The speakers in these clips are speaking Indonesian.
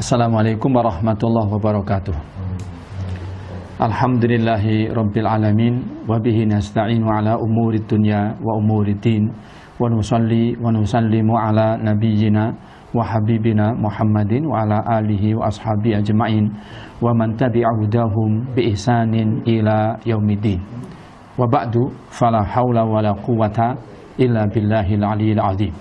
Assalamualaikum warahmatullahi wabarakatuh. Alhamdulillahi rabbil alamin wa bihi nasta'inu ala umuri dunya wa umuri din wa nusalli wa nusallimu ala nabiyyina wa habibina Muhammadin wa ala alihi wa ashabi ajma'in wa man tabi'ahudahum bi ihsanin ila yaumiddin. Wa ba'du fala haula wala quwata illa billahil aliyil azim.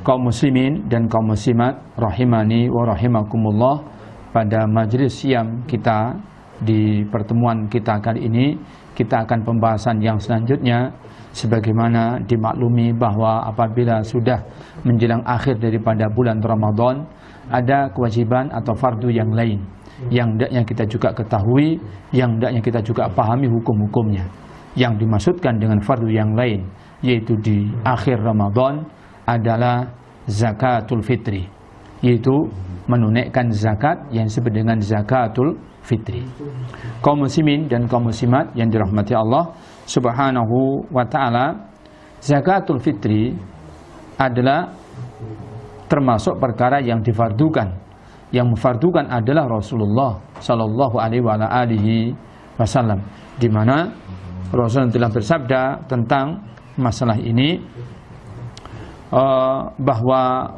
Kaum muslimin dan kaum muslimat rahimani wa rahimakumullah, pada majelis siam kita di pertemuan kita kali ini kita akan pembahasan yang selanjutnya. Sebagaimana dimaklumi bahwa apabila sudah menjelang akhir daripada bulan Ramadan, ada kewajiban atau fardu yang lain yang hendaknya kita juga ketahui, yang hendaknya kita juga pahami hukum-hukumnya. Yang dimaksudkan dengan fardu yang lain yaitu di akhir Ramadan adalah zakatul fitri, yaitu menunaikan zakat yang disebut dengan zakatul fitri. Kaum muslimin dan kaum muslimat yang dirahmati Allah Subhanahu wa ta'ala, zakatul fitri adalah termasuk perkara yang difardukan. Yang memfardukan adalah Rasulullah sallallahu alaihi wasallam, di mana Rasulullah telah bersabda tentang masalah ini, bahwa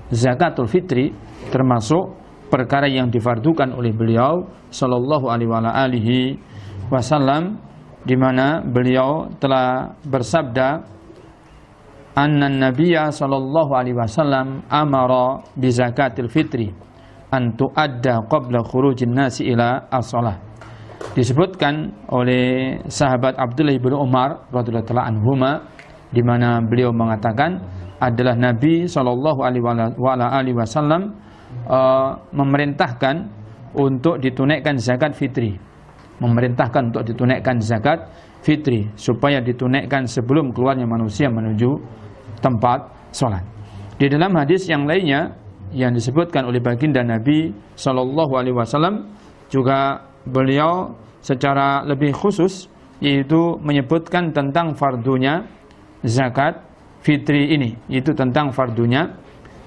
zakatul fitri termasuk perkara yang difardukan oleh beliau sallallahu alaihi wasallam, di mana beliau telah bersabda, anna nabiyya sallallahu alaihi wasallam amara bi zakatil fitri an tuadda qabla khurujin nasi ila as-shalah. Disebutkan oleh sahabat Abdullah bin Umar radhiyallahu anhuma, di mana beliau mengatakan adalah Nabi sallallahu alaihi wasallam memerintahkan untuk ditunaikan zakat fitri. Memerintahkan untuk ditunaikan zakat fitri supaya ditunaikan sebelum keluarnya manusia menuju tempat sholat. Di dalam hadis yang lainnya yang disebutkan oleh baginda Nabi sallallahu alaihi wasallam juga beliau secara lebih khusus yaitu menyebutkan tentang fardunya zakat fitri ini, yaitu tentang fardunya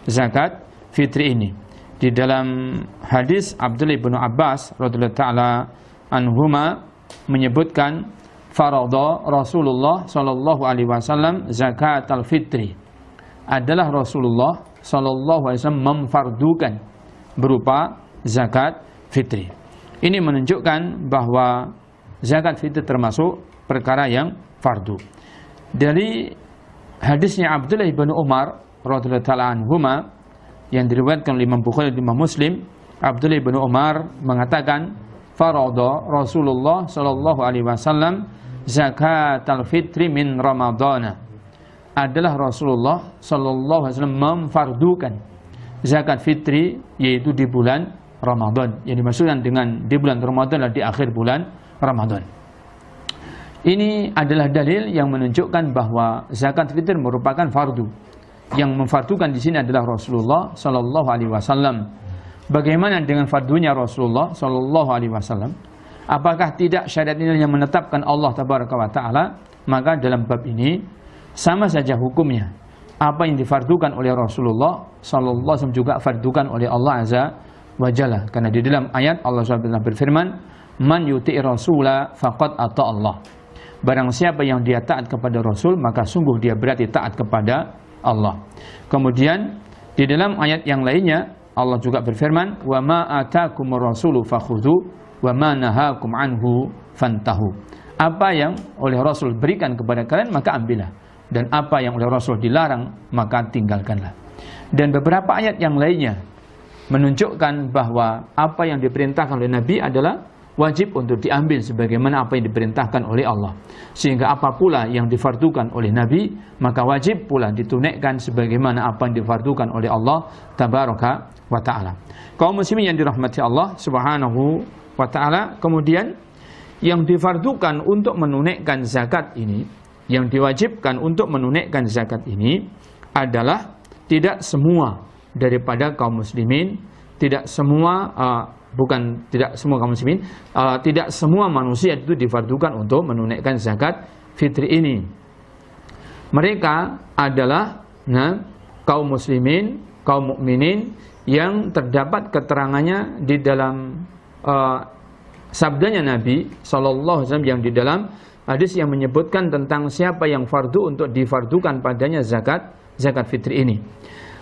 zakat fitri ini. Di dalam hadis Abdullah bin Abbas radhiyallahu ta'ala anhuma menyebutkan, faradha Rasulullah sallallahu alaihi wasallam zakatul fitri, adalah Rasulullah sallallahu alaihi wasallam memfardukan berupa zakat fitri. Ini menunjukkan bahwa zakat fitri termasuk perkara yang fardu. Dari hadisnya Abdullah bin Umar radhiyallahu ta'ala anhuma yang diriwayatkan oleh Imam Bukhari dan Imam Muslim, Abdullah bin Umar mengatakan, faradha Rasulullah sallallahu alaihi wasallam zakatul fitri min Ramadhana, adalah Rasulullah sallallahu alaihi wasallam memfardukan zakat fitri yaitu di bulan Ramadan. Yang dimaksudkan dengan di bulan Ramadan adalah di akhir bulan Ramadan. Ini adalah dalil yang menunjukkan bahwa zakat fitr merupakan fardu. Yang memfardukan di sini adalah Rasulullah sallallahu alaihi wasallam. Bagaimana dengan fardunya Rasulullah sallallahu alaihi wasallam? Apakah tidak syariat ini yang menetapkan Allah tabaraka wa taala? Maka dalam bab ini sama saja hukumnya. Apa yang difardukan oleh Rasulullah sallallahu alaihi wasallam juga fardukan oleh Allah azza wa jalla. Karena di dalam ayat Allah SWT berfirman, man yuti'ir rasula faqad ata Allah. Barang siapa yang dia taat kepada Rasul, maka sungguh dia berarti taat kepada Allah. Kemudian di dalam ayat yang lainnya Allah juga berfirman, wa ma atakumur rasulu fakhudhu wa ma nahakum anhu fantahu. Apa yang oleh Rasul berikan kepada kalian maka ambillah, dan apa yang oleh Rasul dilarang maka tinggalkanlah. Dan beberapa ayat yang lainnya menunjukkan bahwa apa yang diperintahkan oleh Nabi adalah wajib untuk diambil sebagaimana apa yang diperintahkan oleh Allah. Sehingga apa pula yang difardukan oleh Nabi, maka wajib pula ditunaikan sebagaimana apa yang difardukan oleh Allah tabaraka wa ta'ala. Kaum muslimin yang dirahmati Allah subhanahu wa ta'ala, kemudian yang difardukan untuk menunaikan zakat ini, yang diwajibkan untuk menunaikan zakat ini adalah tidak semua daripada kaum muslimin, tidak semua tidak semua manusia itu difardukan untuk menunaikan zakat fitri ini. Mereka adalah kaum muslimin kaum mukminin yang terdapat keterangannya di dalam sabdanya Nabi sallallahu alaihi wasallam yang di dalam hadis yang menyebutkan tentang siapa yang fardu untuk difardukan padanya zakat fitri ini.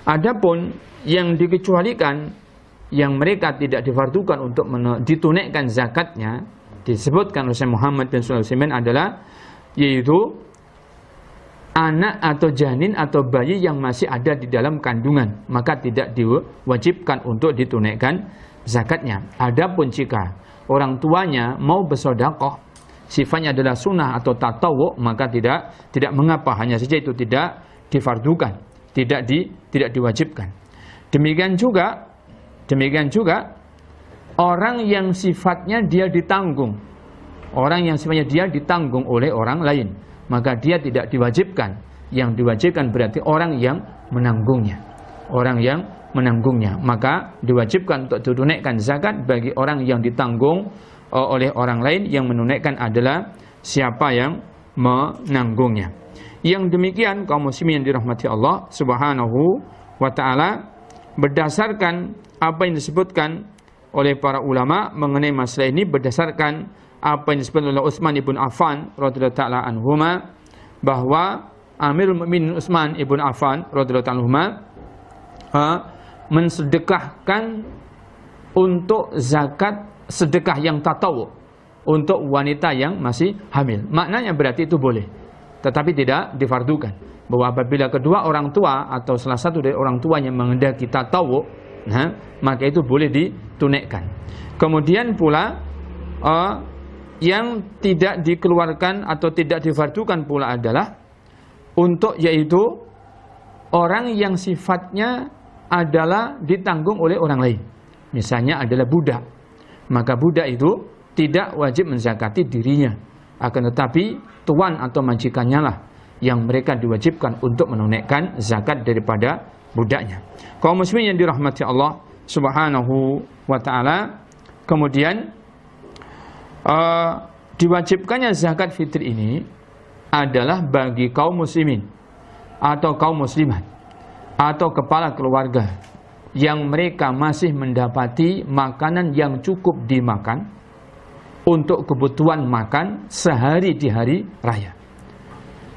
Adapun yang dikecualikan, yang mereka tidak difardukan untuk ditunaikan zakatnya, disebutkan oleh Syekh Muhammad bin Shalih Al-Utsaimin adalah yaitu anak atau janin atau bayi yang masih ada di dalam kandungan, maka tidak diwajibkan untuk ditunaikan zakatnya. Adapun jika orang tuanya mau bersedekah, sifatnya adalah sunnah atau tatawu, maka tidak mengapa, hanya saja itu tidak difardukan, tidak diwajibkan. Demikian juga orang yang sifatnya dia ditanggung, oleh orang lain, maka dia tidak diwajibkan. Yang diwajibkan berarti orang yang menanggungnya, maka diwajibkan untuk ditunaikan zakat bagi orang yang ditanggung oleh orang lain. Yang menunaikan adalah siapa yang menanggungnya. Yang demikian kaum muslimin yang dirahmati Allah Subhanahu wa taala, berdasarkan apa yang disebutkan oleh para ulama mengenai masalah ini, berdasarkan apa yang disebutkan oleh Utsman ibn Affan radhiyallahu taala anhuma, bahwa Amirul Mukminin Utsman ibn Affan radhiyallahu taala anhuma mensedekahkan untuk zakat sedekah yang tatawu untuk wanita yang masih hamil. Maknanya berarti itu boleh, tetapi tidak difardukan. Bahwa apabila kedua orang tua atau salah satu dari orang tuanya menghendaki tatawu, maka itu boleh ditunaikan. Kemudian pula yang tidak dikeluarkan atau tidak difardukan pula adalah untuk yaitu orang yang sifatnya adalah ditanggung oleh orang lain. Misalnya adalah budak, maka budak itu tidak wajib menzakati dirinya, akan tetapi tuan atau majikannya lah yang mereka diwajibkan untuk menunaikan zakat daripada budaknya. Kaum muslimin yang dirahmati Allah Subhanahu wa taala, kemudian diwajibkannya zakat fitri ini adalah bagi kaum muslimin atau kaum muslimat atau kepala keluarga yang mereka masih mendapati makanan yang cukup dimakan untuk kebutuhan makan sehari di hari raya.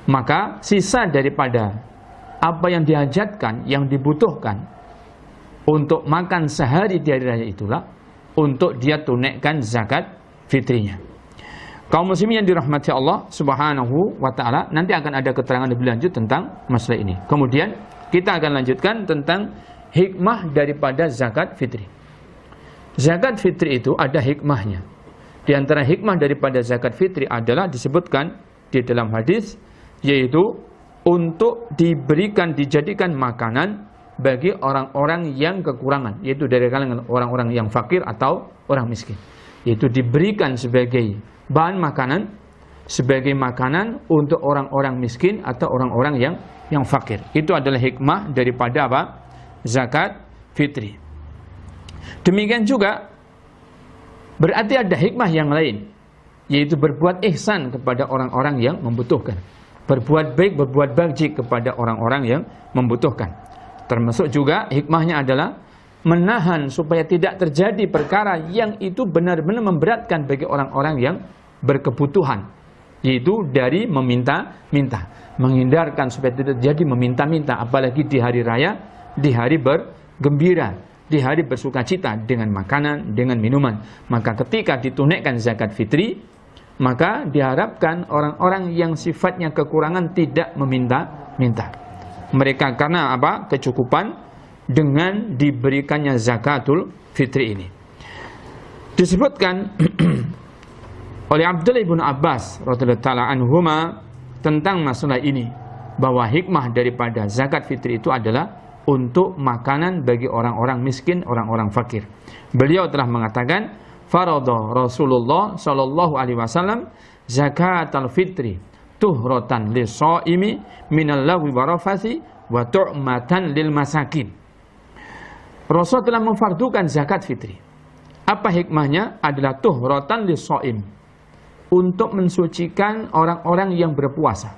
Maka sisa daripada apa yang dihajatkan, yang dibutuhkan untuk makan sehari di hari raya itulah untuk dia tunaikan zakat fitrinya. Kaum muslimin yang dirahmati Allah Subhanahu wa taala, nanti akan ada keterangan lebih lanjut tentang masalah ini. Kemudian kita akan lanjutkan tentang hikmah daripada zakat fitri. Zakat fitri itu ada hikmahnya. Di antara hikmah daripada zakat fitri adalah disebutkan di dalam hadis, yaitu untuk dijadikan makanan bagi orang-orang yang kekurangan, yaitu dari kalangan orang-orang yang fakir atau orang miskin. Yaitu diberikan sebagai bahan makanan, sebagai makanan untuk orang-orang miskin atau orang-orang yang fakir. Itu adalah hikmah daripada apa? Zakat fitri. Demikian juga berarti ada hikmah yang lain, yaitu berbuat ihsan kepada orang-orang yang membutuhkan. Berbuat baik, berbuat baik kepada orang-orang yang membutuhkan. Termasuk juga hikmahnya adalah menahan supaya tidak terjadi perkara yang itu benar-benar memberatkan bagi orang-orang yang berkebutuhan, yaitu dari meminta-minta. Menghindarkan supaya tidak terjadi meminta-minta, apalagi di hari raya, di hari bergembira, di hari bersukacita dengan makanan, dengan minuman. Maka ketika ditunaikan zakat fitri, maka diharapkan orang-orang yang sifatnya kekurangan tidak meminta-minta. Mereka karena apa? Kecukupan dengan diberikannya zakatul fitri ini. Disebutkan oleh Abdullah bin Abbas radhiyallahu taala anhuma tentang masalah ini, bahwa hikmah daripada zakat fitri itu adalah untuk makanan bagi orang-orang miskin, orang-orang fakir. Beliau telah mengatakan, faradha Rasulullah sallallahu alaihi wasallam zakatul fitri tuhratan lis-shaimi minal lagwi wa rafathi wa tu'matan lil masakin. Rasul telah memfardukan zakat fitri. Apa hikmahnya? Adalah tuhratan lis-shaim, untuk mensucikan orang-orang yang berpuasa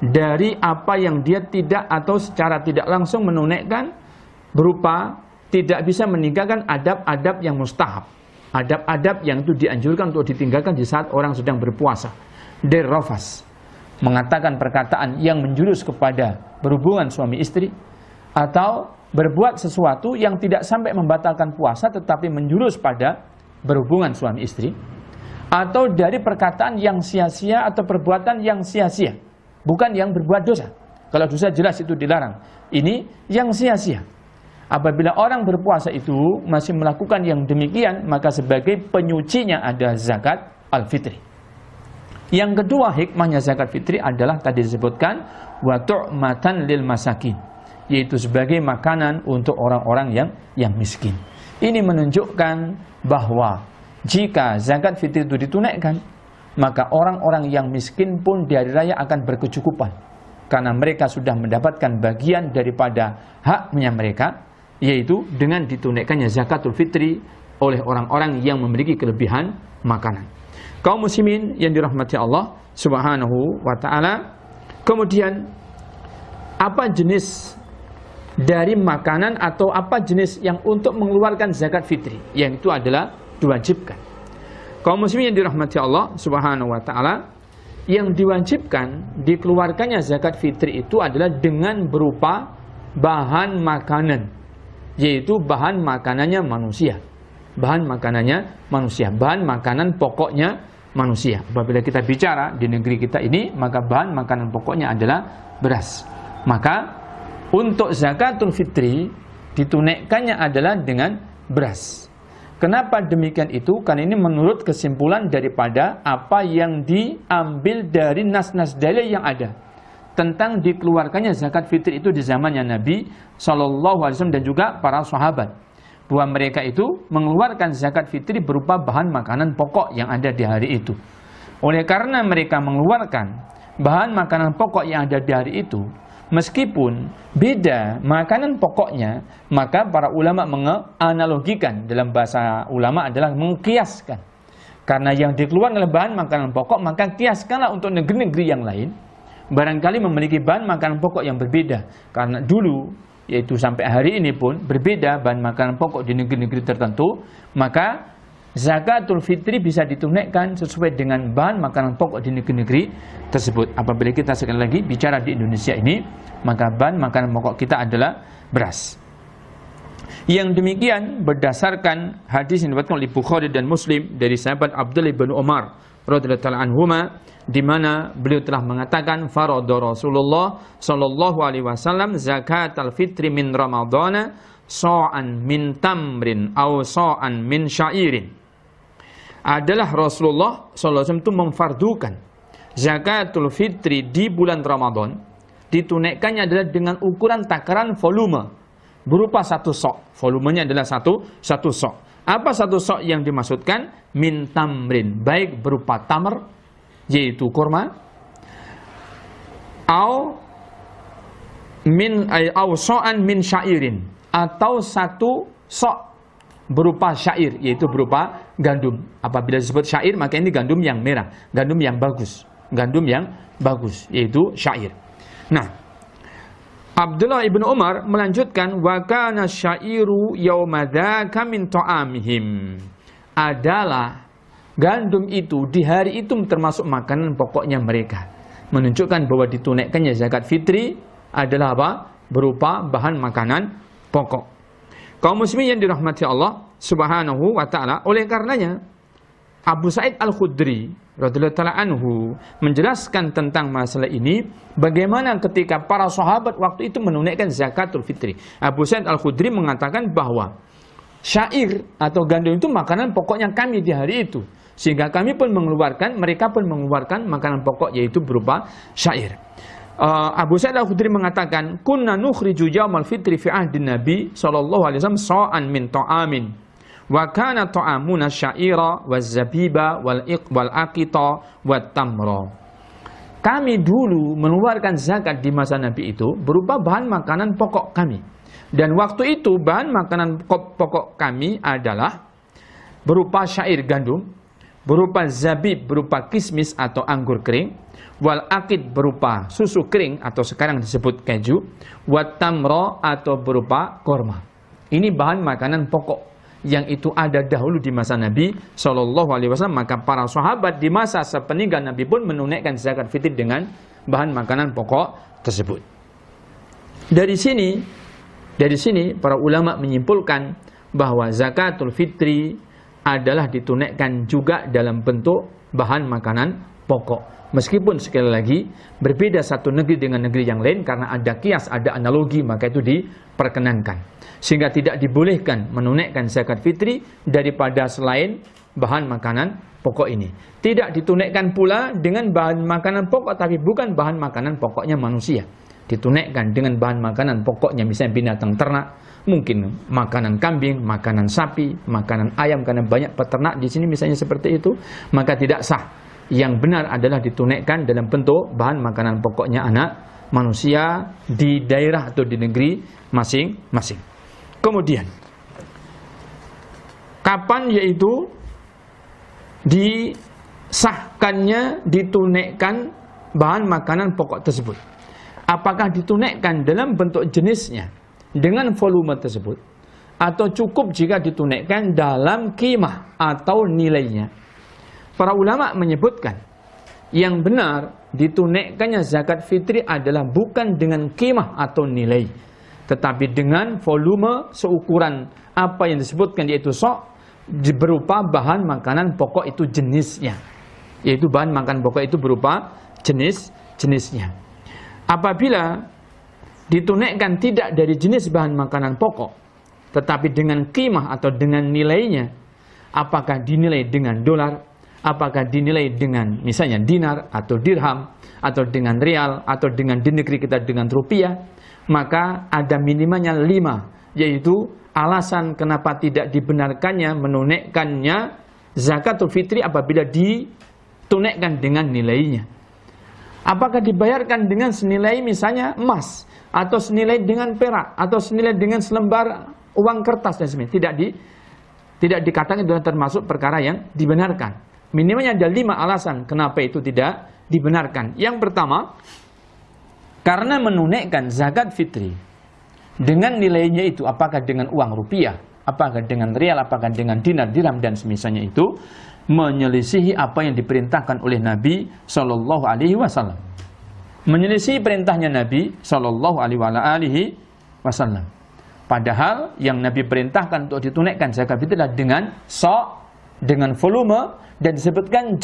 dari apa yang dia tidak atau secara tidak langsung menunaikan berupa tidak bisa meninggalkan adab-adab yang mustahab, adab-adab yang itu dianjurkan untuk ditinggalkan di saat orang sedang berpuasa. Derrafas, mengatakan perkataan yang menjurus kepada berhubungan suami istri, atau berbuat sesuatu yang tidak sampai membatalkan puasa tetapi menjurus pada berhubungan suami istri, atau dari perkataan yang sia-sia atau perbuatan yang sia-sia, bukan yang berbuat dosa. Kalau dosa jelas itu dilarang, ini yang sia-sia. Apabila orang berpuasa itu masih melakukan yang demikian, maka sebagai penyucinya ada zakat al-fitri. Yang kedua hikmahnya zakat fitri adalah tadi disebutkan wa tu'matan lil masakin, yaitu sebagai makanan untuk orang-orang yang miskin. Ini menunjukkan bahwa jika zakat fitri itu ditunaikan, maka orang-orang yang miskin pun di hari raya akan berkecukupan, karena mereka sudah mendapatkan bagian daripada haknya mereka, yaitu dengan ditunaikannya zakatul fitri oleh orang-orang yang memiliki kelebihan makanan. Kaum muslimin yang dirahmati Allah Subhanahu wa ta'ala, kemudian apa jenis dari makanan atau apa jenis yang untuk mengeluarkan zakat fitri, yang itu adalah diwajibkan. Kaum muslimin yang dirahmati Allah Subhanahu wa ta'ala, yang diwajibkan dikeluarkannya zakat fitri itu adalah dengan berupa bahan makanan, yaitu bahan makanannya manusia. Bahan makanannya manusia, bahan makanan pokoknya manusia. Apabila kita bicara di negeri kita ini, maka bahan makanan pokoknya adalah beras. Maka untuk zakatul fitri ditunaikannya adalah dengan beras. Kenapa demikian itu? Karena ini menurut kesimpulan daripada apa yang diambil dari nas-nas dalil yang ada tentang dikeluarkannya zakat fitri itu di zamannya Nabi SAW dan juga para sahabat, bahwa mereka itu mengeluarkan zakat fitri berupa bahan makanan pokok yang ada di hari itu. Oleh karena mereka mengeluarkan bahan makanan pokok yang ada di hari itu, meskipun beda makanan pokoknya, maka para ulama menganalogikan, dalam bahasa ulama adalah mengkiaskan. Karena yang dikeluarkan oleh bahan makanan pokok, maka kiaskanlah untuk negeri-negeri yang lain, barangkali memiliki bahan makanan pokok yang berbeda. Karena dulu, yaitu sampai hari ini pun berbeda bahan makanan pokok di negeri-negeri tertentu, maka zakatul fitri bisa ditunaikan sesuai dengan bahan makanan pokok di negeri-negeri tersebut. Apabila kita sekali lagi bicara di Indonesia ini, maka bahan makanan pokok kita adalah beras. Yang demikian berdasarkan hadis yang diriwayatkan oleh Bukhari dan Muslim dari sahabat Abdullah bin Umar radhiyallahu anhuma, di mana beliau telah mengatakan farada Rasulullah sallallahu alaihi wasallam zakatal fitri min ramadhana sa'an min tamrin aw sa'an min syairin. Adalah Rasulullah sallallahu alaihi wasallam itu memfardukan zakatul fitri di bulan Ramadan, ditunaikannya adalah dengan ukuran takaran volume berupa satu sok. Volumenya adalah satu sok. Apa satu sok yang dimaksudkan? Min tamrin, baik berupa tamr, yaitu kurma, au so'an min syairin, atau satu sok berupa syair, yaitu berupa gandum. Apabila disebut syair, maka ini gandum yang merah, gandum yang bagus, yaitu syair. Nah, Abdullah ibn Umar melanjutkan, wa kana syairu yaumadzaka min ta'amihim, adalah gandum itu di hari itu termasuk makanan pokoknya mereka. Menunjukkan bahwa ditunaikannya zakat fitri adalah apa? Berupa bahan makanan pokok. Kaum muslimin yang dirahmati Allah Subhanahu wa ta'ala, oleh karenanya Abu Sa'id Al-Khudri radhiyallahu ta'ala anhu menjelaskan tentang masalah ini, bagaimana ketika para sahabat waktu itu menunaikan zakatul fitri. Abu Sa'id Al-Khudri mengatakan bahwa syair atau gandum itu makanan pokoknya kami di hari itu, sehingga kami pun mengeluarkan, mereka pun mengeluarkan makanan pokok, yaitu berupa syair. Abu Sa'id Al-Khudri mengatakan, kunna nukhriju yaumal fitri fi ahdin Nabi sallallahu alaihi wasallam sa'an min ta'amin, wa kana ta'amuna syaira waz zabiba wal aqita wat tamra. Kami dulu mengeluarkan zakat di masa Nabi itu berupa bahan makanan pokok kami. Dan waktu itu bahan makanan pokok kami adalah berupa syair gandum, berupa zabib berupa kismis atau anggur kering, wal akid berupa susu kering atau sekarang disebut keju, wat tamro atau berupa korma. Ini bahan makanan pokok yang itu ada dahulu di masa Nabi SAW. Maka para sahabat di masa sepeninggal Nabi pun menunaikan zakat fitri dengan bahan makanan pokok tersebut. Dari sini para ulama menyimpulkan bahwa zakatul fitri adalah ditunaikan juga dalam bentuk bahan makanan pokok. Meskipun sekali lagi berbeda satu negeri dengan negeri yang lain karena ada kias, ada analogi, maka itu diperkenankan. Sehingga tidak dibolehkan menunaikan zakat fitri daripada selain bahan makanan pokok ini. Tidak ditunaikan pula dengan bahan makanan pokok tapi bukan bahan makanan pokoknya manusia. Ditunaikan dengan bahan makanan pokoknya misalnya binatang ternak, mungkin makanan kambing, makanan sapi, makanan ayam karena banyak peternak di sini misalnya seperti itu, maka tidak sah. Yang benar adalah ditunaikan dalam bentuk bahan makanan pokoknya anak manusia di daerah atau di negeri masing-masing. Kemudian kapan yaitu disahkannya ditunaikan bahan makanan pokok tersebut? Apakah ditunaikan dalam bentuk jenisnya dengan volume tersebut, atau cukup jika ditunaikan dalam qimah atau nilainya? Para ulama menyebutkan yang benar ditunaikannya zakat fitri adalah bukan dengan qimah atau nilai, tetapi dengan volume seukuran apa yang disebutkan yaitu sok berupa bahan makanan pokok itu jenisnya, yaitu bahan makanan pokok itu berupa jenisnya. Apabila ditunaikan tidak dari jenis bahan makanan pokok, tetapi dengan qimah atau dengan nilainya, apakah dinilai dengan dolar, apakah dinilai dengan misalnya dinar atau dirham, atau dengan rial, atau dengan di negeri kita dengan rupiah, maka ada minimalnya 5, yaitu alasan kenapa tidak dibenarkannya menunaikannya zakatul fitri apabila ditunaikan dengan nilainya. Apakah dibayarkan dengan senilai misalnya emas, atau senilai dengan perak, atau senilai dengan selembar uang kertas dan sebagainya. Tidak dikatakan itu termasuk perkara yang dibenarkan. Minimalnya ada 5 alasan kenapa itu tidak dibenarkan. Yang pertama, karena menunaikan zakat fitri dengan nilainya itu, apakah dengan uang rupiah, apakah dengan rial, apakah dengan dinar, dirham dan semisalnya itu, menyelisihi apa yang diperintahkan oleh Nabi Shallallahu Alaihi Wasallam, menyelisihi perintahnya Nabi Shallallahu Alaihi Wasallam. Padahal yang Nabi perintahkan untuk ditunaikan zakat fitri adalah dengan sok, dengan volume, dan disebutkan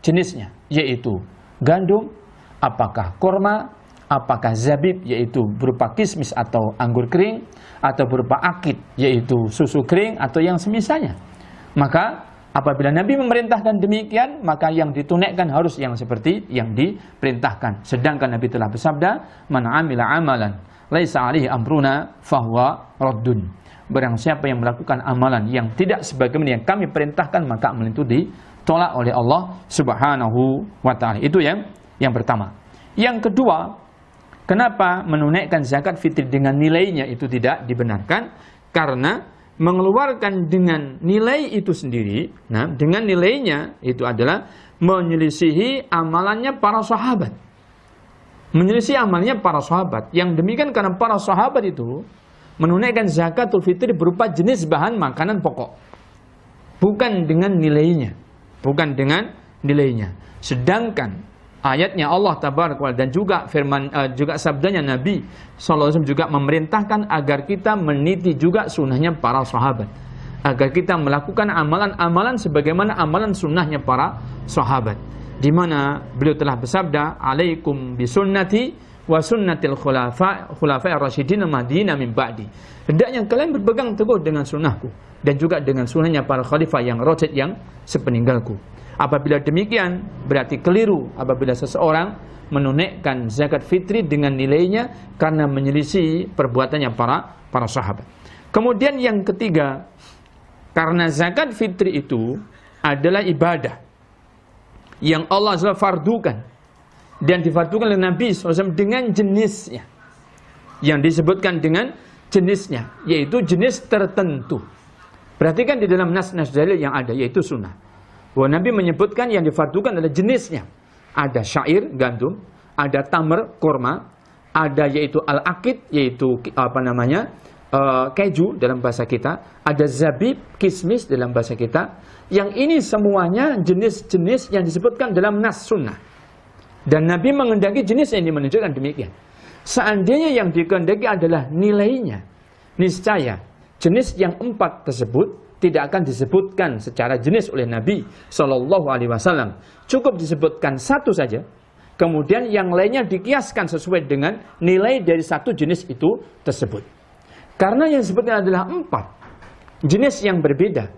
jenisnya, yaitu gandum, apakah korma, apakah zabib, yaitu berupa kismis atau anggur kering, atau berupa akid, yaitu susu kering, atau yang semisalnya. Maka apabila Nabi memerintahkan demikian, maka yang ditunaikan harus yang seperti yang diperintahkan. Sedangkan Nabi telah bersabda, "Man 'amila 'amalan laisa 'alaihi amruna fahuwa raddun." Barang siapa yang melakukan amalan yang tidak sebagaimana yang kami perintahkan, maka amalan itu ditolak oleh Allah Subhanahu wa taala. Itu yang pertama. Yang kedua, kenapa menunaikan zakat fitri dengan nilainya itu tidak dibenarkan? Karena mengeluarkan dengan nilai itu sendiri, nah dengan nilainya itu adalah menyelisihi amalannya para sahabat. Menyelisihi amalnya para sahabat. Yang demikian karena para sahabat itu menunaikan zakatul fitri berupa jenis bahan makanan pokok, bukan dengan nilainya, Sedangkan ayatnya Allah Tabaraka wa Ta'ala dan juga juga sabdanya Nabi SAW juga memerintahkan agar kita meniti juga sunnahnya para sahabat, agar kita melakukan amalan-amalan sebagaimana amalan sunnahnya para sahabat, di mana beliau telah bersabda, "Alaikum bisunnati wa sunnatil khulafa'i rasyidin mahdiyyin min ba'di." Hendaknya kalian berpegang teguh dengan sunnahku dan juga dengan sunnahnya para khalifah yang rasyid yang sepeninggalku. Apabila demikian, berarti keliru apabila seseorang menunaikan zakat fitri dengan nilainya karena menyelisih perbuatannya para sahabat. Kemudian yang ketiga, karena zakat fitri itu adalah ibadah yang Allah SWT fardukan dan difardukan oleh Nabi SAW dengan jenisnya, yang disebutkan dengan jenisnya, yaitu jenis tertentu. Perhatikan di dalam nas-nas dalil yang ada, yaitu sunnah. Bahwa Nabi menyebutkan yang difardukan adalah jenisnya. Ada syair, gandum, ada tamr, kurma, ada yaitu al-akid, yaitu keju dalam bahasa kita, ada zabib, kismis dalam bahasa kita. Yang ini semuanya jenis-jenis yang disebutkan dalam nas sunnah. Dan Nabi mengendaki jenis yang menunjukkan demikian. Seandainya yang dikehendaki adalah nilainya, niscaya jenis yang 4 tersebut tidak akan disebutkan secara jenis oleh Nabi Shallallahu Alaihi Wasallam. Cukup disebutkan satu saja. Kemudian yang lainnya dikiaskan sesuai dengan nilai dari satu jenis itu tersebut. Karena yang disebutkan adalah 4 jenis yang berbeda,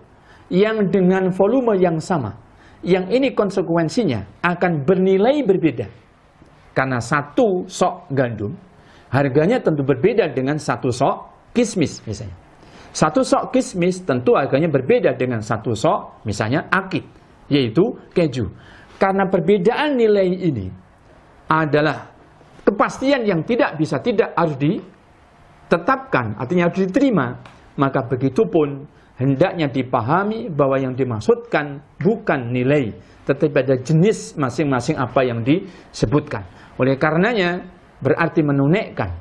yang dengan volume yang sama. Yang ini konsekuensinya akan bernilai berbeda. Karena satu sok gandum harganya tentu berbeda dengan satu sok kismis misalnya. Satu sok kismis tentu harganya berbeda dengan satu sok misalnya akid, yaitu keju. Karena perbedaan nilai ini adalah kepastian yang tidak bisa tidak harus ditetapkan, artinya harus diterima. Maka begitupun hendaknya dipahami bahwa yang dimaksudkan bukan nilai, tetapi pada jenis masing-masing apa yang disebutkan. Oleh karenanya berarti menunaikan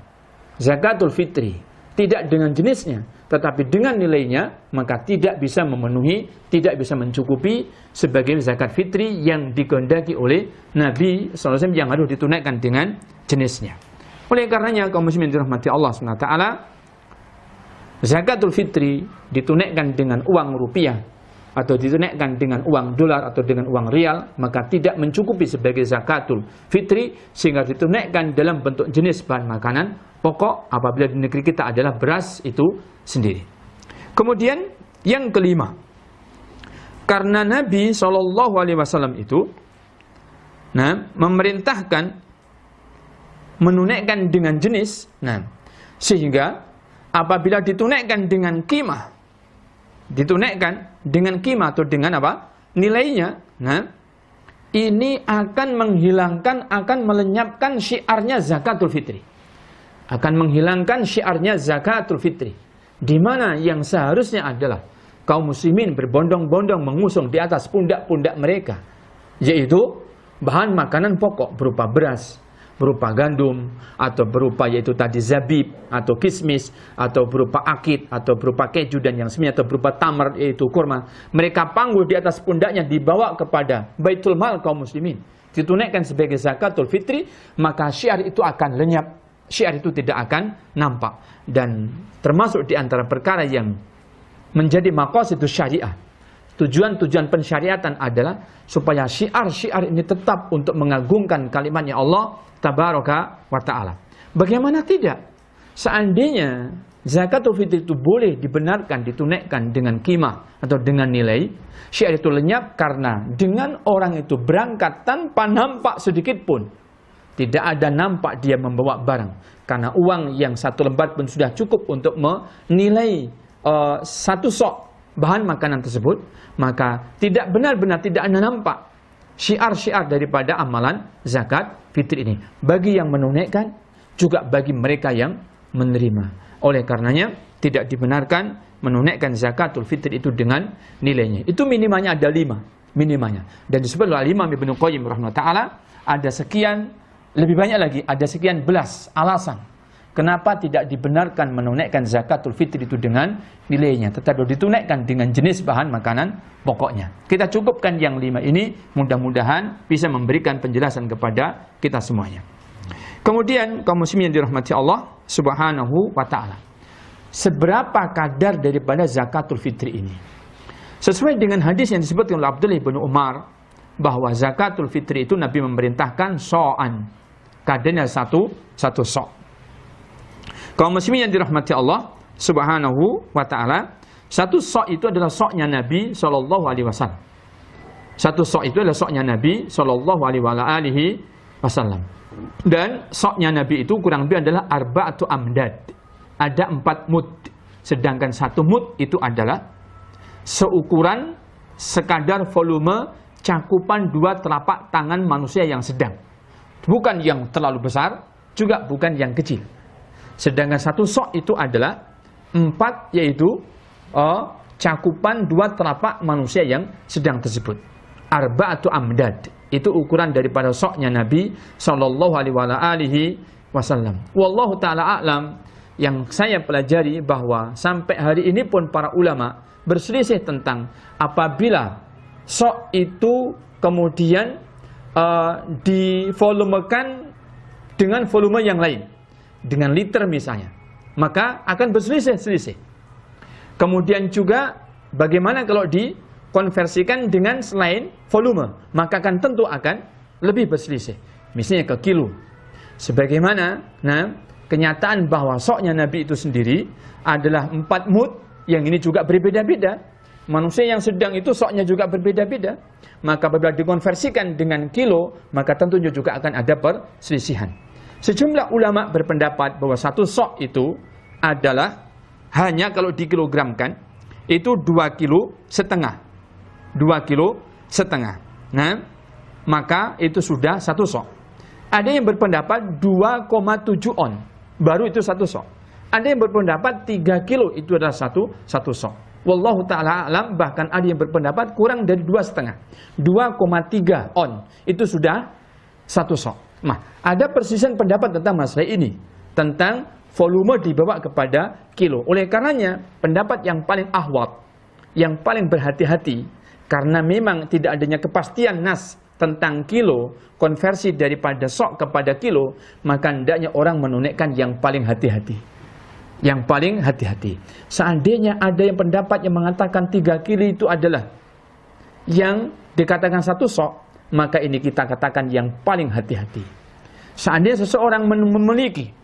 zakatul fitri tidak dengan jenisnya, tetapi dengan nilainya, maka tidak bisa memenuhi, tidak bisa mencukupi sebagai zakat fitri yang dikehendaki oleh Nabi SAW yang harus ditunaikan dengan jenisnya. Oleh karenanya, kaum muslimin dirahmati Allah SWT, zakatul fitri ditunaikan dengan uang rupiah, atau ditunaikan dengan uang dolar atau dengan uang rial, maka tidak mencukupi sebagai zakatul fitri, sehingga ditunaikan dalam bentuk jenis bahan makanan pokok apabila di negeri kita adalah beras itu sendiri. Kemudian yang kelima, karena Nabi SAW itu memerintahkan menunaikan dengan jenis, sehingga apabila ditunaikan dengan qimah, ditunaikan dengan qimah atau dengan nilainya, ini akan menghilangkan, akan melenyapkan syiarnya zakatul fitri. Akan menghilangkan syiarnya zakatul fitri, di mana yang seharusnya adalah kaum muslimin berbondong-bondong mengusung di atas pundak-pundak mereka, yaitu bahan makanan pokok berupa beras, berupa gandum, atau berupa yaitu tadi zabib atau kismis, atau berupa akid, atau berupa keju dan yang semuanya, atau berupa tamar yaitu kurma. Mereka panggul di atas pundaknya, dibawa kepada baitul mal kaum muslimin, ditunaikan sebagai zakatul fitri, maka syiar itu akan lenyap. Syiar itu tidak akan nampak. Dan termasuk di antara perkara yang menjadi maqasidus syariah, tujuan-tujuan pensyariatan adalah supaya syiar-syiar ini tetap untuk mengagungkan kalimatnya Allah Tabaraka wa Ta'ala. Bagaimana tidak? Seandainya zakatul fitri itu boleh dibenarkan, ditunaikan dengan qimah atau dengan nilai, syiar itu lenyap karena dengan orang itu berangkat tanpa nampak sedikit pun. Tidak ada nampak dia membawa barang. Karena uang yang satu lembar pun sudah cukup untuk menilai satu sok bahan makanan tersebut. Maka tidak benar-benar tidak ada nampak syiar-syiar daripada amalan zakat fitri ini. Bagi yang menunaikan, juga bagi mereka yang menerima. Oleh karenanya tidak dibenarkan menunaikan zakatul fitri itu dengan nilainya. Itu minimalnya ada 5. Minimalnya. Dan disebut oleh Imam Ibnu Qayyim rahimahullah, ada sekian, lebih banyak lagi, ada sekian belas alasan kenapa tidak dibenarkan menunaikan zakatul fitri itu dengan nilainya, tetapi ditunaikan dengan jenis bahan makanan pokoknya. Kita cukupkan yang 5 ini, mudah-mudahan bisa memberikan penjelasan kepada kita semuanya. Kemudian kaum muslimin yang dirahmati Allah Subhanahu wa Ta'ala, seberapa kadar daripada zakatul fitri ini? Sesuai dengan hadis yang disebutkan oleh Abdullah bin Umar, bahwa zakatul fitri itu Nabi memerintahkan so'an, kadarnya satu sok. Kaum muslimin yang dirahmati Allah Subhanahu wa Ta'ala, satu sok itu adalah soknya Nabi Sallallahu Alaihi Wasallam. Satu sok itu adalah soknya Nabi Sallallahu Alaihi Wasallam. Dan soknya Nabi itu kurang lebih adalah arba'atu amdad. Ada 4 mud. Sedangkan 1 mud itu adalah seukuran sekadar volume cakupan 2 telapak tangan manusia yang sedang. Bukan yang terlalu besar, juga bukan yang kecil. Sedangkan 1 sok itu adalah 4, yaitu cakupan dua telapak manusia yang sedang tersebut. Arba'atu amdad, itu ukuran daripada soknya Nabi sallallahu alaihi wasallam. Wallahu taala a'lam. Yang saya pelajari bahwa sampai hari ini pun para ulama berselisih tentang apabila sok itu kemudian divolumekan dengan volume yang lain, dengan liter misalnya, maka akan berselisih-selisih. Kemudian juga bagaimana kalau dikonversikan dengan selain volume, maka akan tentu akan lebih berselisih. Misalnya ke kilo. Sebagaimana kenyataan bahwa soknya Nabi itu sendiri adalah 4 mud, yang ini juga berbeda-beda. Manusia yang sedang itu soknya juga berbeda-beda. Maka apabila dikonversikan dengan kilo, maka tentunya juga akan ada perselisihan. Sejumlah ulama berpendapat bahwa satu sok itu adalah hanya kalau dikilogramkan itu 2,5 kilo. 2,5 kilo. Nah, maka itu sudah satu sok. Ada yang berpendapat 2,7 on, baru itu satu sok. Ada yang berpendapat 3 kilo itu adalah satu sok. Wallahu ta'ala alam, bahkan ada yang berpendapat kurang dari 2,5. 2,3 on, itu sudah satu sok. Nah, ada persisian pendapat tentang masalah ini, tentang volume dibawa kepada kilo. Oleh karenanya, pendapat yang paling ahwat, yang paling berhati-hati, karena memang tidak adanya kepastian nas tentang kilo, konversi daripada sok kepada kilo, maka hendaknya orang menunaikan yang paling hati-hati. Yang paling hati-hati. Seandainya ada yang pendapat yang mengatakan 3 kilo itu adalah yang dikatakan satu sok, maka ini kita katakan yang paling hati-hati. Seandainya seseorang memiliki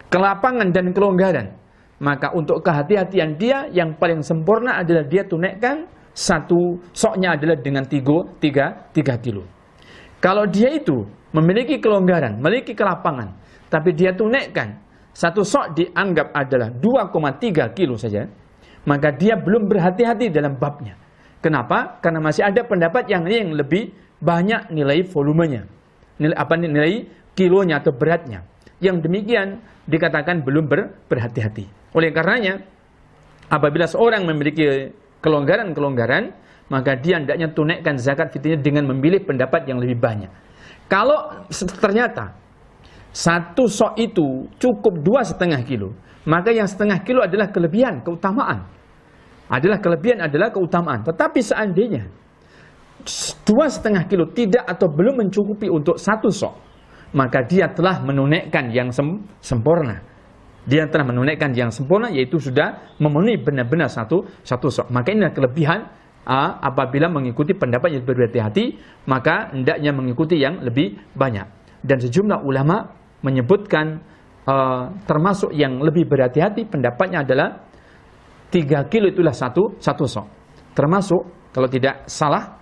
kelapangan dan kelonggaran, maka untuk kehati-hatian dia yang paling sempurna adalah dia tunaikan satu soknya adalah dengan 3 kilo. Kalau dia itu memiliki kelonggaran, memiliki kelapangan, tapi dia tunaikan satu sok dianggap adalah 2,3 kilo saja, maka dia belum berhati-hati dalam babnya. Kenapa? Karena masih ada pendapat yang lebih banyak nilai volumenya, nilai kilonya atau beratnya. Yang demikian dikatakan belum berhati-hati. Oleh karenanya, apabila seorang memiliki kelonggaran-kelonggaran, maka dia hendaknya tunaikan zakat fitrnya dengan memilih pendapat yang lebih banyak. Kalau ternyata satu sok itu cukup 2,5 kilo, maka yang setengah kilo adalah kelebihan, keutamaan. Adalah keutamaan. Tetapi seandainya 2,5 kilo tidak atau belum mencukupi untuk satu sok, maka dia telah menunaikan yang sempurna. Dia telah menunaikan yang sempurna, yaitu sudah memenuhi benar-benar satu sok. Maka inilah kelebihan apabila mengikuti pendapat yang berhati-hati, maka hendaknya mengikuti yang lebih banyak. Dan sejumlah ulama menyebutkan termasuk yang lebih berhati-hati pendapatnya adalah 3 kilo itulah satu sok. Termasuk kalau tidak salah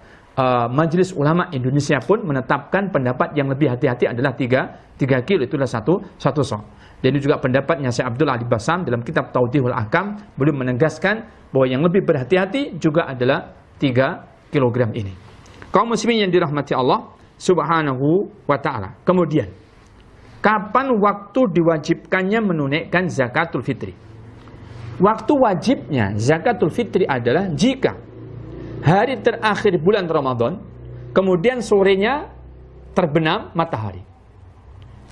Majelis Ulama Indonesia pun menetapkan pendapat yang lebih hati-hati adalah 3 kilo itulah satu sok. Dan ini juga pendapatnya Syekh Abdul Ali Basam dalam kitab Tawdihul Ahkam, beliau menegaskan bahwa yang lebih berhati-hati juga adalah 3 kilogram ini. Kaum muslimin yang dirahmati Allah Subhanahu wa ta'ala. Kemudian, kapan waktu diwajibkannya menunaikan zakatul fitri? Waktu wajibnya zakatul fitri adalah jika hari terakhir bulan Ramadan, kemudian sorenya terbenam matahari.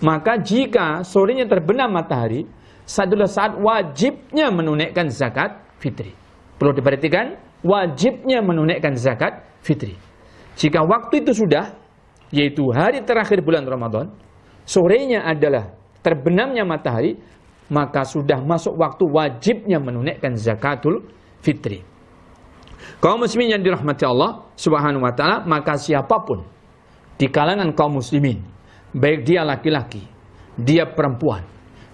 Maka jika sorenya terbenam matahari, adalah saat wajibnya menunaikan zakat fitri. Perlu diperhatikan, wajibnya menunaikan zakat fitri. Jika waktu itu sudah, yaitu hari terakhir bulan Ramadan, sorenya adalah terbenamnya matahari, maka sudah masuk waktu wajibnya menunaikan zakatul fitri. Kaum muslimin yang dirahmati Allah Subhanahu wa ta'ala, maka siapapun di kalangan kaum muslimin, baik dia laki-laki, dia perempuan,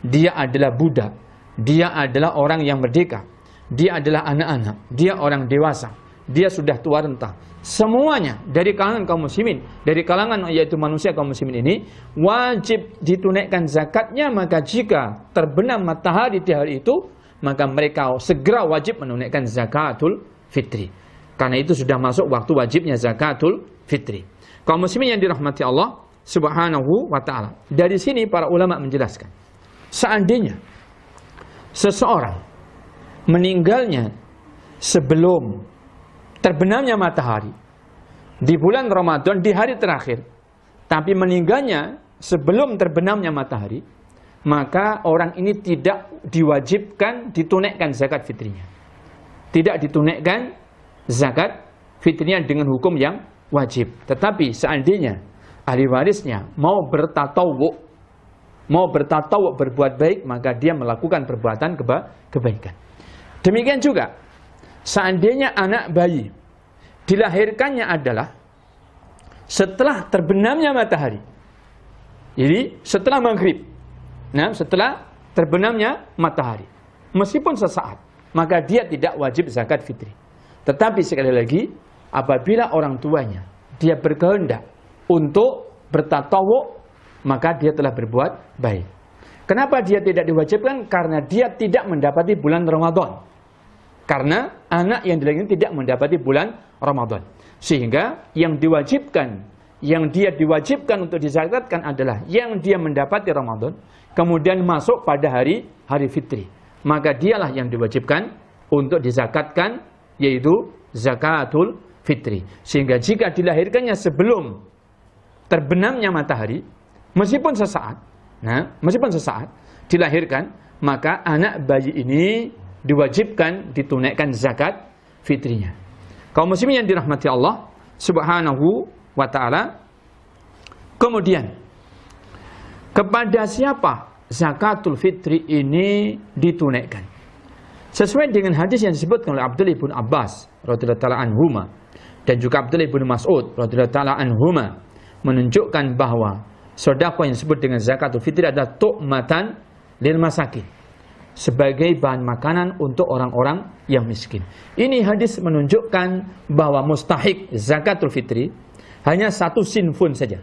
dia adalah budak, dia adalah orang yang merdeka, dia adalah anak-anak, dia orang dewasa, dia sudah tua renta, semuanya dari kalangan kaum muslimin, dari kalangan yaitu manusia kaum muslimin ini wajib ditunaikan zakatnya. Maka jika terbenam matahari di hari itu, maka mereka segera wajib menunaikan zakatul fitri, karena itu sudah masuk waktu wajibnya zakatul fitri. Kaum muslimin yang dirahmati Allah Subhanahu wa ta'ala, dari sini para ulama menjelaskan, seandainya seseorang meninggalnya sebelum terbenamnya matahari di bulan Ramadan di hari terakhir, tapi meninggalnya sebelum terbenamnya matahari, maka orang ini tidak diwajibkan ditunaikan zakat fitrinya. Tidak ditunaikan zakat fitrinya dengan hukum yang wajib. Tetapi seandainya ahli warisnya mau bertatawwu, berbuat baik, maka dia melakukan perbuatan kebaikan. Demikian juga seandainya anak bayi dilahirkannya adalah setelah terbenamnya matahari, jadi setelah maghrib, nah setelah terbenamnya matahari, meskipun sesaat, maka dia tidak wajib zakat fitri. Tetapi sekali lagi, apabila orang tuanya dia berkehendak untuk bertatawwu, maka dia telah berbuat baik. Kenapa dia tidak diwajibkan? Karena dia tidak mendapati bulan Ramadan. Karena anak yang dilahirkan tidak mendapati bulan Ramadan. Sehingga yang dia diwajibkan untuk dizakatkan adalah yang dia mendapati Ramadan, kemudian masuk pada hari fitri. Maka dialah yang diwajibkan untuk dizakatkan, yaitu zakatul fitri. Sehingga jika dilahirkannya sebelum terbenamnya matahari, meskipun sesaat dilahirkan, maka anak bayi ini diwajibkan ditunaikan zakat fitrinya. Kaum muslimin yang dirahmati Allah Subhanahu wa ta'ala. Kemudian, kepada siapa zakatul fitri ini ditunaikan? Sesuai dengan hadis yang disebutkan oleh Abdullah bin Abbas radhiyallahu ta'ala anhuma dan juga Abdullah bin Mas'ud radhiyallahu ta'ala anhuma, menunjukkan bahwa sedekah yang disebut dengan zakatul fitri adalah tu'matan lil masakin, sebagai bahan makanan untuk orang-orang yang miskin. Ini hadis menunjukkan bahwa mustahik zakatul fitri hanya satu sinfun saja,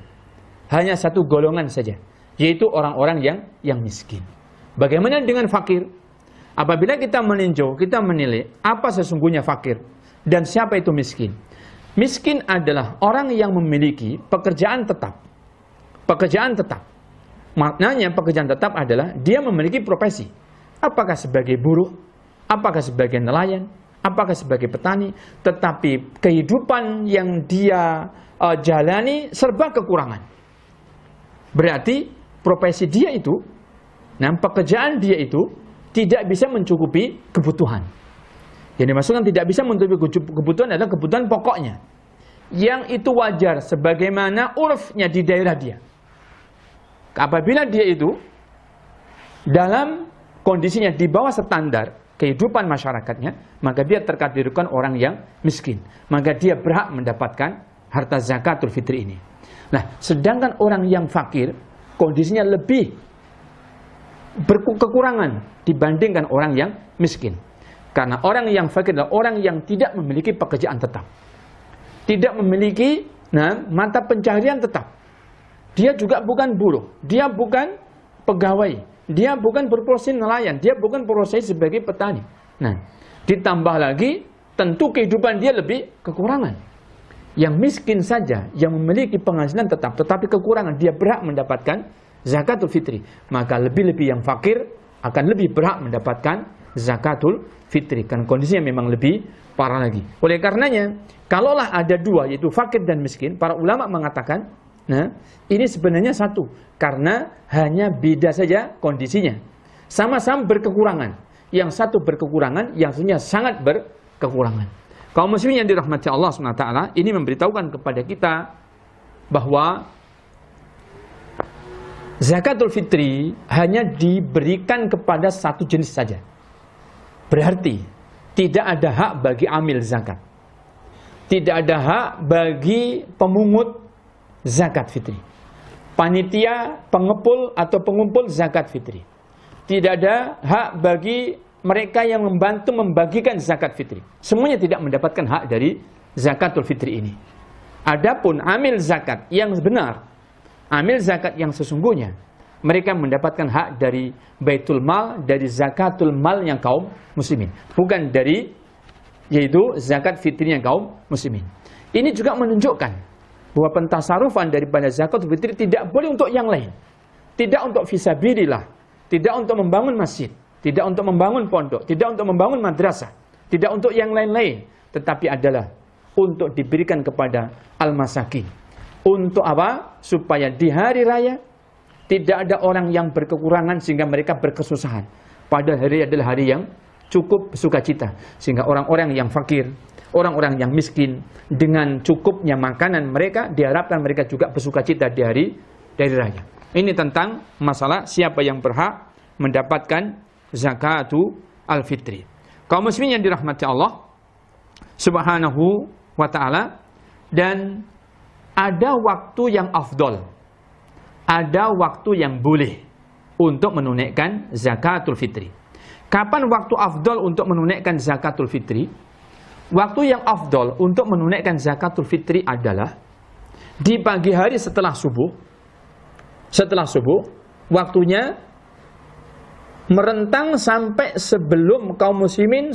hanya satu golongan saja, yaitu orang-orang yang miskin. Bagaimana dengan fakir? Apabila kita meninjau, kita menilai apa sesungguhnya fakir dan siapa itu miskin. Miskin adalah orang yang memiliki pekerjaan tetap. Pekerjaan tetap. Maknanya pekerjaan tetap adalah dia memiliki profesi. Apakah sebagai buruh, apakah sebagai nelayan, apakah sebagai petani, tetapi kehidupan yang dia jalani serba kekurangan. Berarti profesi dia itu, pekerjaan dia itu tidak bisa mencukupi kebutuhan. Yang dimaksudkan tidak bisa mencukupi kebutuhan adalah kebutuhan pokoknya, yang itu wajar sebagaimana urfnya di daerah dia. Apabila dia itu dalam kondisinya di bawah standar kehidupan masyarakatnya, maka dia terkategorikan orang yang miskin. Maka dia berhak mendapatkan harta zakatul fitri ini. Nah, sedangkan orang yang fakir, kondisinya lebih berkekurangan dibandingkan orang yang miskin. Karena orang yang fakir adalah orang yang tidak memiliki pekerjaan tetap. Tidak memiliki mata pencaharian tetap. Dia juga bukan buruh, dia bukan pegawai, dia bukan berprofesi nelayan, dia bukan berprofesi sebagai petani. Nah, ditambah lagi tentu kehidupan dia lebih kekurangan. Yang miskin saja yang memiliki penghasilan tetap tetapi kekurangan, dia berhak mendapatkan zakatul fitri. Maka lebih-lebih yang fakir akan lebih berhak mendapatkan zakatul fitri, kan kondisinya memang lebih parah lagi. Oleh karenanya, kalaulah ada dua, yaitu fakir dan miskin, para ulama mengatakan, ini sebenarnya satu, karena hanya beda saja kondisinya. Sama-sama berkekurangan. Yang satu berkekurangan, yang satunya sangat berkekurangan. Kaum muslimin yang dirahmati Allah SWT, ini memberitahukan kepada kita bahwa zakatul fitri hanya diberikan kepada satu jenis saja. Berarti tidak ada hak bagi amil zakat. Tidak ada hak bagi pemungut zakat fitri. Panitia, pengepul atau pengumpul zakat fitri. Tidak ada hak bagi mereka yang membantu membagikan zakat fitri. Semuanya tidak mendapatkan hak dari zakatul fitri ini. Adapun amil zakat yang benar, amil zakat yang sesungguhnya, mereka mendapatkan hak dari baitul mal, dari zakatul mal yang kaum muslimin, bukan dari yaitu zakat fitrinya kaum muslimin. Ini juga menunjukkan bahwa pentasarufan daripada zakatul fitri tidak boleh untuk yang lain, tidak untuk fisabilillah, tidak untuk membangun masjid, tidak untuk membangun pondok, tidak untuk membangun madrasah, tidak untuk yang lain-lain, tetapi adalah untuk diberikan kepada al-masakin. Untuk apa? Supaya di hari raya tidak ada orang yang berkekurangan sehingga mereka berkesusahan. Padahal hari adalah hari yang cukup sukacita, sehingga orang-orang yang fakir, orang-orang yang miskin dengan cukupnya makanan mereka, diharapkan mereka juga bersukacita di hari raya. Ini tentang masalah siapa yang berhak mendapatkan zakatul al-fitri. Kaum muslimin yang dirahmati Allah Subhanahu wa ta'ala, dan ada waktu yang afdol, ada waktu yang boleh untuk menunaikan zakatul fitri. Kapan waktu afdol untuk menunaikan zakatul fitri? Waktu yang afdol untuk menunaikan zakatul fitri adalah di pagi hari setelah subuh. Setelah subuh, waktunya merentang sampai sebelum kaum muslimin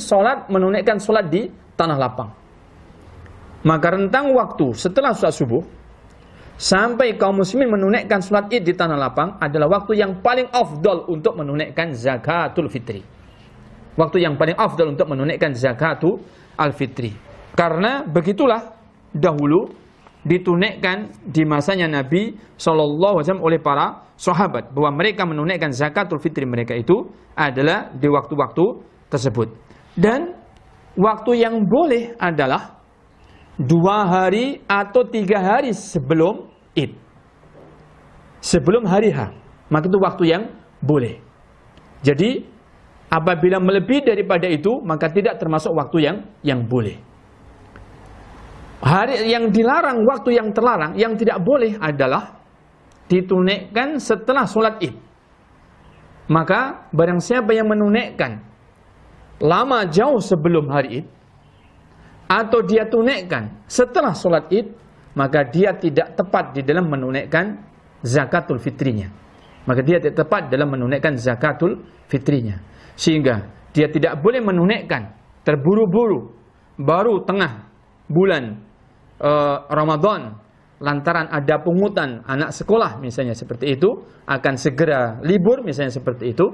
menunaikan sholat di tanah lapang. Maka rentang waktu setelah sholat subuh sampai kaum muslimin menunaikan sholat id di tanah lapang adalah waktu yang paling afdal untuk menunaikan zakatul fitri. Waktu yang paling afdal untuk menunaikan zakatul al-fitri. Karena begitulah dahulu ditunaikan di masanya Nabi SAW oleh para sahabat, bahwa mereka menunaikan zakatul fitri mereka itu adalah di waktu-waktu tersebut. Dan waktu yang boleh adalah 2 hari atau 3 hari sebelum Id, sebelum hari H, maka itu waktu yang boleh. Jadi apabila melebihi daripada itu, maka tidak termasuk waktu yang boleh. Hari yang dilarang, waktu yang terlarang, yang tidak boleh adalah ditunaikan setelah sholat id. Maka barang siapa yang menunaikan lama jauh sebelum hari id, atau dia tunaikan setelah sholat id, maka dia tidak tepat di dalam menunaikan zakatul fitrinya. Maka dia tidak tepat dalam menunaikan zakatul fitrinya. Sehingga dia tidak boleh menunaikan terburu-buru baru tengah bulan Ramadan, lantaran ada pungutan anak sekolah misalnya seperti itu, akan segera libur misalnya seperti itu,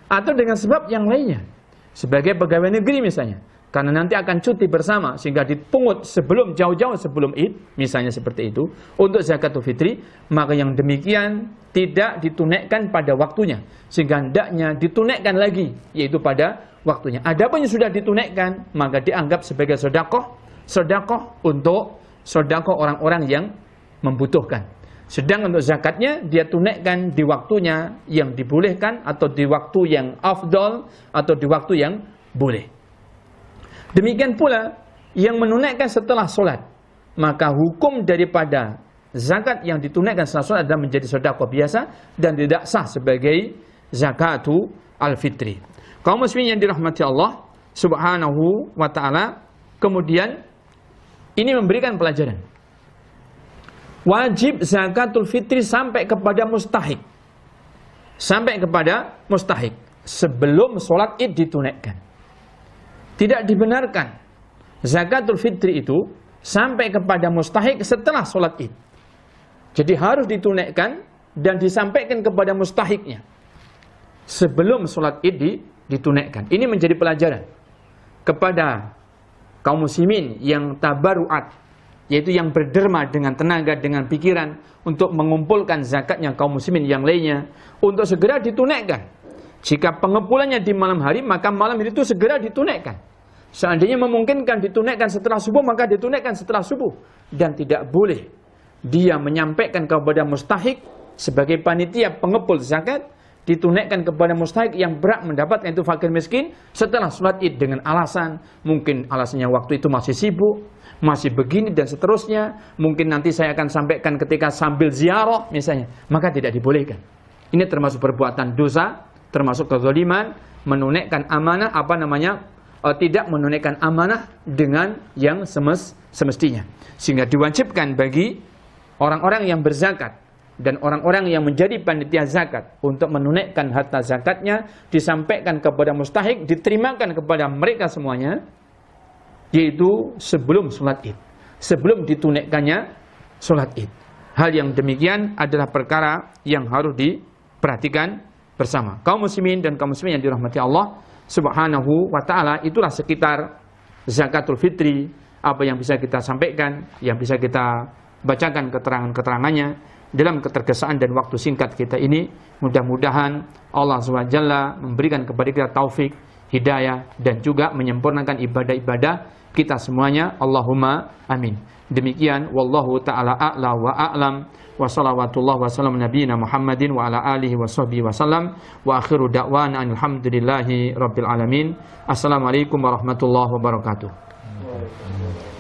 atau dengan sebab yang lainnya, sebagai pegawai negeri misalnya, karena nanti akan cuti bersama sehingga dipungut sebelum jauh-jauh sebelum Id misalnya seperti itu untuk zakatul fitri, maka yang demikian tidak ditunaikan pada waktunya, sehingga hendaknya ditunaikan lagi yaitu pada waktunya. Adapun yang sudah ditunaikan maka dianggap sebagai sedekah untuk sedekah orang-orang yang membutuhkan. Sedang untuk zakatnya dia tunaikan di waktunya yang dibolehkan, atau di waktu yang afdal, atau di waktu yang boleh. Demikian pula yang menunaikan setelah sholat, maka hukum daripada zakat yang ditunaikan setelah sholat adalah menjadi sedekah biasa dan tidak sah sebagai zakatul al-fitri. Kaum muslimin yang dirahmati Allah Subhanahu wa ta'ala, kemudian ini memberikan pelajaran. Wajib zakatul fitri sampai kepada mustahik. Sampai kepada mustahik sebelum sholat id ditunaikan. Tidak dibenarkan zakatul fitri itu sampai kepada mustahik setelah sholat id. Jadi harus ditunaikan dan disampaikan kepada mustahiknya sebelum sholat id ditunaikan. Ini menjadi pelajaran kepada kaum muslimin yang tabaruat, yaitu yang berderma dengan tenaga, dengan pikiran untuk mengumpulkan zakatnya kaum muslimin yang lainnya untuk segera ditunaikan. Jika pengumpulannya di malam hari, maka malam itu segera ditunaikan. Seandainya memungkinkan ditunaikan setelah subuh, maka ditunaikan setelah subuh. Dan tidak boleh dia menyampaikan kepada mustahik sebagai panitia pengepul zakat, ditunaikan kepada mustahik yang berhak mendapatkan itu fakir miskin setelah sholat id dengan alasan, mungkin alasannya waktu itu masih sibuk, masih begini dan seterusnya, mungkin nanti saya akan sampaikan ketika sambil ziarah misalnya, maka tidak dibolehkan. Ini termasuk perbuatan dosa, termasuk kezaliman, menunaikan amanah, tidak menunaikan amanah dengan yang semestinya. Sehingga diwajibkan bagi orang-orang yang berzakat dan orang-orang yang menjadi panitia zakat untuk menunaikan harta zakatnya, disampaikan kepada mustahik, diterimakan kepada mereka semuanya, yaitu sebelum sholat id, sebelum ditunaikannya sholat id. Hal yang demikian adalah perkara yang harus diperhatikan bersama. Kaum muslimin dan kaum muslimin yang dirahmati Allah Subhanahu wa ta'ala, itulah sekitar zakatul fitri, apa yang bisa kita sampaikan, yang bisa kita bacakan keterangan-keterangannya dalam ketergesaan dan waktu singkat kita ini. Mudah-mudahan Allah SWT memberikan kepada kita taufik, hidayah, dan juga menyempurnakan ibadah-ibadah kita semuanya. Allahumma amin. Demikian, wallahu ta'ala a'la wa a'lam, wa salawatullah wa salam nabiyina Muhammadin wa ala alihi wa sahbihi wa salam, wa akhiru da'wana alhamdulillahi rabbil alamin. Assalamualaikum warahmatullahi wabarakatuh.